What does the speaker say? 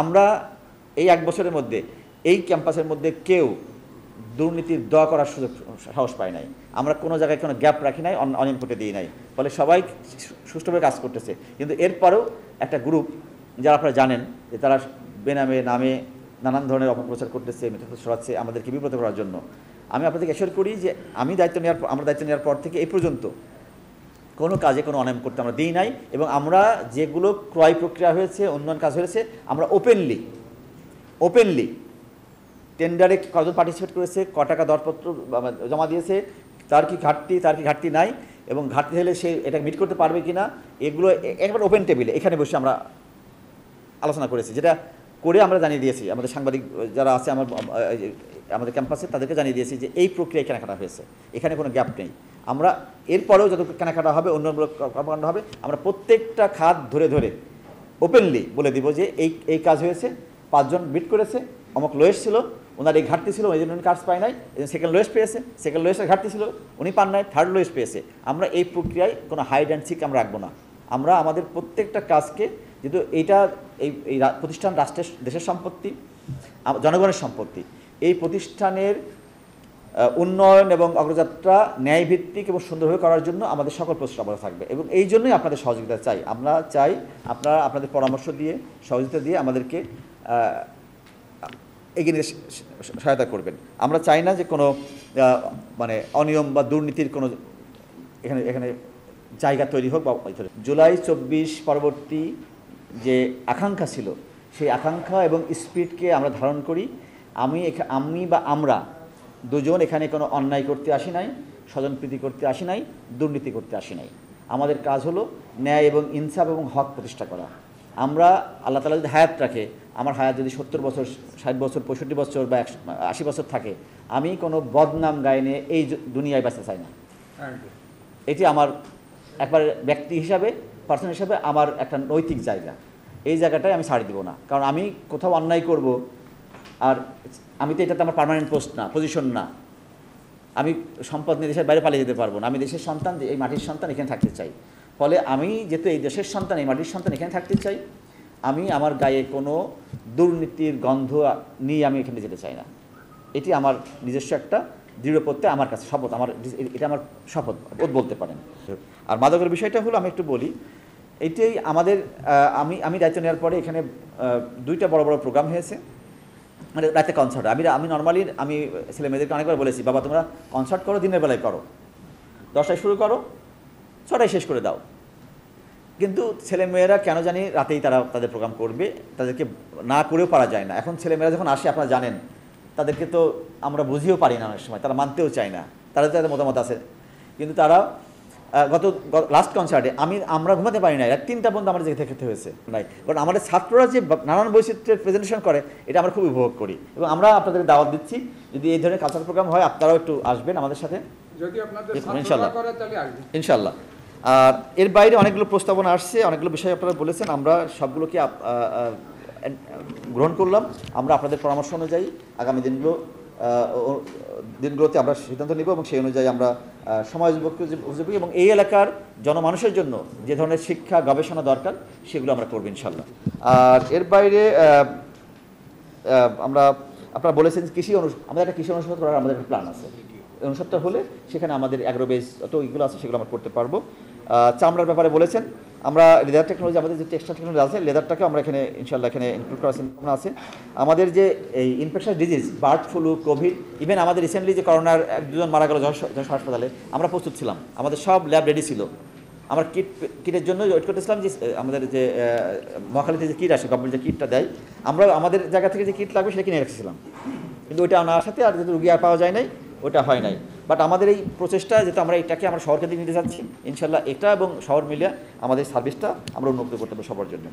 আমরা এই 1 বছরের মধ্যে এই ক্যাম্পাসের মধ্যে কেউ দুর্নীতির দোয়া করার সুযোগ সাহস পায় নাই। আমরা কোনো জায়গায় কোনো গ্যাপ রাখি নাই, অনিয়ম করতে দিই নাই, ফলে সবাই সুষ্ঠুভাবে কাজ করতেছে। কিন্তু এরপরেও একটা গ্রুপ, যারা আপনারা জানেন যে তারা বেনামে নামে নানান ধরনের অপপ্রচার করতেছে, মিথ্যা ছড়াচ্ছে আমাদেরকে বিব্রত করার জন্য। আমি আপনাদেরকে অ্যাসিওর করি যে আমরা দায়িত্ব নেওয়ার পর থেকে এই পর্যন্ত কোনো কাজে কোনো অনিয়ম করতে আমরা দিই নাই, এবং আমরা যেগুলো ক্রয় প্রক্রিয়া হয়েছে, উন্নয়ন কাজ হয়েছে, আমরা ওপেনলি টেন্ডারে কজন পার্টিসিপেট করেছে, ক টাকা দরপত্র জমা দিয়েছে, তার কি ঘাটতি নাই, এবং ঘাটতি হলে সে এটা মিট করতে পারবে কি না, এগুলো একবার ওপেন টেবিলে এখানে বসে আমরা আলোচনা করেছি, যেটা করে আমরা জানিয়ে দিয়েছি আমাদের সাংবাদিক যারা আছে আমাদের ক্যাম্পাসে, তাদেরকে জানিয়ে দিয়েছি যে এই প্রক্রিয়ায় কেনাকাটা হয়েছে, এখানে কোনো গ্যাপ নেই। আমরা এরপরেও যত কেনাকাটা হবে, অন্যমূলক কর্মকাণ্ড হবে, আমরা প্রত্যেকটা খাত ধরে ওপেনলি বলে দিব যে এই কাজ হয়েছে, 5 জন মিট করেছে, অমুক লোয়েস্ট ছিল, ওনার এই ঘাটতি ছিল, এই জন্য উনি কাজ পায় নাই, সেকেন্ড লোয়েস্ট পেয়েছে, সেকেন্ড লোয়েস্টের ঘাটতি ছিল, উনি পান নাই, থার্ড লোয়েস্ট পেয়েছে। আমরা এই প্রক্রিয়ায় কোনো হাইড অ্যান্ড সিক আমরা রাখবো না। আমরা আমাদের প্রত্যেকটা কাজকে, যেহেতু এইটা এই প্রতিষ্ঠান দেশের সম্পত্তি, জনগণের সম্পত্তি, এই প্রতিষ্ঠানের উন্নয়ন এবং অগ্রযাত্রা ন্যায়ভিত্তিক এবং সুন্দরভাবে করার জন্য আমাদের সকল প্রচেষ্টা অব্যাহত থাকবে, এবং এই জন্যই আপনাদের সহযোগিতা চাই। আমরা চাই আপনারা আপনাদের পরামর্শ দিয়ে, সহযোগিতা দিয়ে আমাদেরকে এগিয়ে নিতে সহায়তা করবেন। আমরা চাই না যে কোনো মানে অনিয়ম বা দুর্নীতির কোনো এখানে জায়গা তৈরি হোক। বা জুলাই 24 পরবর্তী যে আকাঙ্ক্ষা ছিল, সেই আকাঙ্ক্ষা এবং স্পিরিটকে আমরা ধারণ করি। আমি বা আমরা দুজন এখানে কোনো অন্যায় করতে আসি নাই, স্বজনপ্রীতি করতে আসি নাই, দুর্নীতি করতে আসি নাই। আমাদের কাজ হলো ন্যায় এবং ইনসাফ এবং হক প্রতিষ্ঠা করা। আমরা আল্লাহ তাআলা যদি হায়াত রাখে, আমার হায়াত যদি 70 বছর, 60 বছর, 65 বছর বা 80 বছর থাকে, আমি কোনো বদনাম গায়ে নিয়ে এই দুনিয়ায় বাঁচতে চাই না। এটি আমার একবার ব্যক্তি হিসাবে, পার্সন হিসাবে আমার একটা নৈতিক জায়গা। এই জায়গাটায় আমি ছাড় দিব না, কারণ আমি কোথাও অন্যায় করব, আর আমি তো এটাতে আমার পার্মানেন্ট পোস্ট না, পজিশন না। আমি সম্পদ নিয়ে দেশের বাইরে পালিয়ে যেতে পারবো না। আমি দেশের সন্তান, এই মাটির সন্তান, এখানে থাকতে চাই। ফলে আমি যেহেতু এই দেশের সন্তান, এই মাটির সন্তান, এখানে থাকতে চাই, আমি আমার গায়ে কোনো দুর্নীতির গন্ধ নিয়ে আমি এখানে যেতে চাই না। এটি আমার নিজস্ব একটা দৃঢ় প্রত্যয়, আমার কাছে শপথ, এটা আমার শপথ বলতে পারেন। আর মাদকের বিষয়টা হলো, আমি একটু বলি, এইটাই আমাদের আমি দায়িত্ব নেওয়ার পরে এখানে 2টা বড় প্রোগ্রাম হয়েছে, মানে রাতে কনসার্ট। আমি নর্মালি ছেলে মেয়েদেরকে অনেকবার বলেছি, বাবা তোমরা কনসার্ট করো, দিনের বেলায় করো, 10টায় শুরু করো, 6টায় শেষ করে দাও। কিন্তু ছেলেমেয়েরা কেন জানি রাতেই তাদের প্রোগ্রাম করবে, তাদেরকে না করেও পারা যায় না। এখন ছেলেমেয়েরা যখন আসে, আপনারা জানেন, তাদেরকে তো আমরা বুঝিয়েও পারি না অনেক সময়, তারা মানতেও চায় না, তাদের মতামত আছে। কিন্তু তারা লাস্ট কনসার্টে আমরা ঘুমাতে পারি না, 3টা পর্যন্ত আমার জেগে খেতে হয়েছে নাই, কারণ আমাদের ছাত্ররা যে নানান বৈচিত্র্যের প্রেজেন্টেশন করে, এটা আমরা খুব উপভোগ করি। এবং আমরা আপনাদের দাওয়াত দিচ্ছি, যদি এই ধরনের কালচারাল প্রোগ্রাম হয়, আপনারাও একটু আসবেন আমাদের সাথে, ইনশাল্লাহ। আর এর বাইরে অনেকগুলো প্রস্তাবনা আসছে, অনেকগুলো বিষয় আপনারা বলেছেন, আমরা সবগুলোকে গ্রহণ করলাম। আমরা আপনাদের পরামর্শ অনুযায়ী আগামী দিনগুলোতে আমরা সিদ্ধান্ত নিব, এবং সেই অনুযায়ী আমরা সমাজ উপযোগী এবং এই এলাকার জনমানুষের জন্য যে ধরনের শিক্ষা গবেষণা দরকার, সেগুলো আমরা করব ইনশাল্লাহ। আর এর বাইরে আপনারা বলেছেন আমাদের একটা কৃষি অনুষদ করার আমাদের একটা প্ল্যান আছে। অনুষদটা হলে সেখানে আমাদের অ্যাগ্রোবেস যত এগুলো আছে, সেগুলো আমরা করতে পারবো। চামড়ার ব্যাপারে বলেছেন, আমরা লেদার টেকনোলজি, আমাদের যে টেক্সটাইল টেকনোলজি আছে, লেদারটাকে আমরা এখানে ইনশাল্লাহ এখানে ইনক্লুড করার চিন্তাভাবনা আছে। আমাদের যে এই infectious disease, bird flu, Covid, even আমাদের রিসেন্টলি যে করোনার 1-2 মারা গেল যশোর হাসপাতালে, আমরা প্রস্তুত ছিলাম, আমাদের সব ল্যাব রেডি ছিল। আমরা কিটের জন্য ওয়েট করতেছিলাম যে আমাদের যে মহাখালীতে যে কিট আসে, গভর্নমেন্ট যে কিটটা দেয়, আমরা আমাদের জায়গা থেকে যে কিট লাগবে সেটা কিনে রেখেছিলাম, কিন্তু ওইটা আনার সাথে আর যেহেতু রুগী আর পাওয়া যায় নাই, ওটা হয় নাই। বাট আমাদের এই প্রচেষ্টা, যেহেতু আমরা এটাকে আমরা শহরকে দিকে নিতে চাচ্ছি, ইনশাল্লাহ এটা এবং শহর মিলিয়ে আমাদের সার্ভিসটা আমরা উন্নত করতে পারবো সবার জন্য।